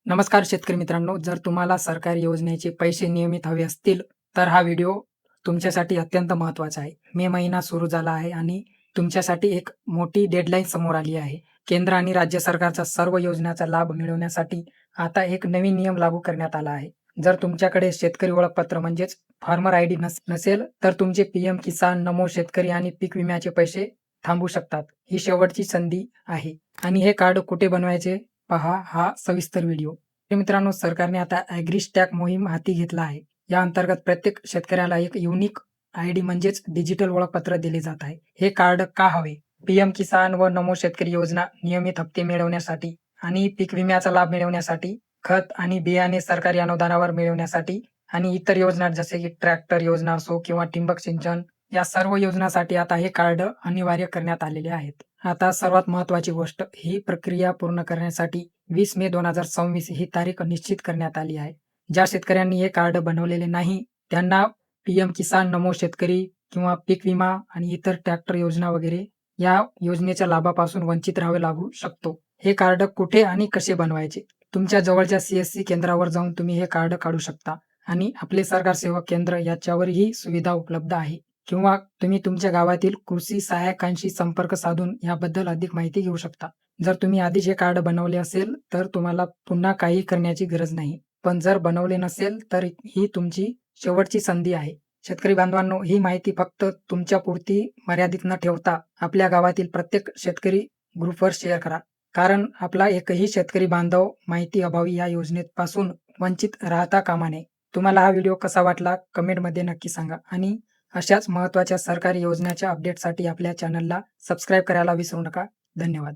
नमस्कार शेतकरी मित्रांनो, जर तुम्हाला सरकारी योजनेचे पैसे नियमित हवे असतील, तर हा व्हिडिओ तुमच्यासाठी अत्यंत महत्त्वाचा आहे. मे महिना सुरू झाला आहे आणि तुमच्यासाठी एक मोठी डेडलाईन समोर आली आहे. केंद्र आणि राज्य सरकारच्या सर्व योजनांचा लाभ मिळवण्यासाठी आता एक नवीन नियम लागू करण्यात आला आहे. जर तुमच्याकडे शेतकरी ओळखपत्र म्हणजेच फार्मर आयडी नसेल, तर तुमचे पीएम किसान, नमो शेतकरी आणि पीक विम्याचे पैसे थांबू शकतात. ही शेवटची संधी आहे आणि हे कार्ड कुठे बनवायचे पहा हा सविस्तर व्हिडिओ. तर मित्रांनो, सरकारने आता ॲग्रीस्टॅग मोहीम हाती घेतला आहे. या अंतर्गत प्रत्येक शेतकऱ्याला एक युनिक आयडी म्हणजेच डिजिटल ओळखपत्र दिले जात आहे. हे कार्ड का हवे? पीएम किसान व नमो शेतकरी योजना नियमित हप्ते मिळवण्यासाठी आणि पीक विम्याचा लाभ मिळवण्यासाठी, खत आणि बियाणे सरकारी अनुदानावर मिळवण्यासाठी आणि इतर योजना जसे की ट्रॅक्टर योजना असो किंवा ठिबक सिंचन या सर्व योजनांसाठी आता हे कार्ड अनिवार्य करण्यात आलेले आहेत. आता सर्वात महत्त्वाची गोष्ट, ही प्रक्रिया पूर्ण करण्यासाठी 20 मे 2026 ही तारीख निश्चित करण्यात आली आहे. ज्या शेतकऱ्यांनी हे कार्ड बनवलेले नाही, त्यांना पीएम किसान, नमो शेतकरी किंवा पीक विमा आणि इतर ट्रॅक्टर योजना वगैरे या योजनेच्या लाभापासून वंचित राहावे लागू शकतो. हे कार्ड कुठे आणि कसे बनवायचे? तुमच्या जवळच्या CSC केंद्रावर जाऊन तुम्ही हे कार्ड काढू शकता आणि आपले सरकार सेवक केंद्र याच्यावर ही सुविधा उपलब्ध आहे. किंवा तुम्ही तुमच्या गावातील कृषी सहाय्यकांशी संपर्क साधून याबद्दल अधिक माहिती घेऊ शकता. जर तुम्ही आधीच हे कार्ड बनवले असेल, तर तुम्हाला पुन्हा काही करण्याची गरज नाही. पण जर बनवले नसेल, तर ही तुमची शेवटची संधी आहे. शेतकरी बांधवांनो, ही माहिती फक्त तुमच्यापुरती मर्यादित न ठेवता आपल्या गावातील प्रत्येक शेतकरी ग्रुपवर शेअर करा. कारण आपला एकही शेतकरी बांधव माहिती अभावी या योजनेपासून वंचित राहता कामा नये. तुम्हाला हा व्हिडिओ कसा वाटला कमेंटमध्ये नक्की सांगा आणि अशाच महत्त्वाच्या सरकारी योजनेच्या अपडेटसाठी आपल्या चॅनलला सबस्क्राईब करायला विसरू नका. धन्यवाद.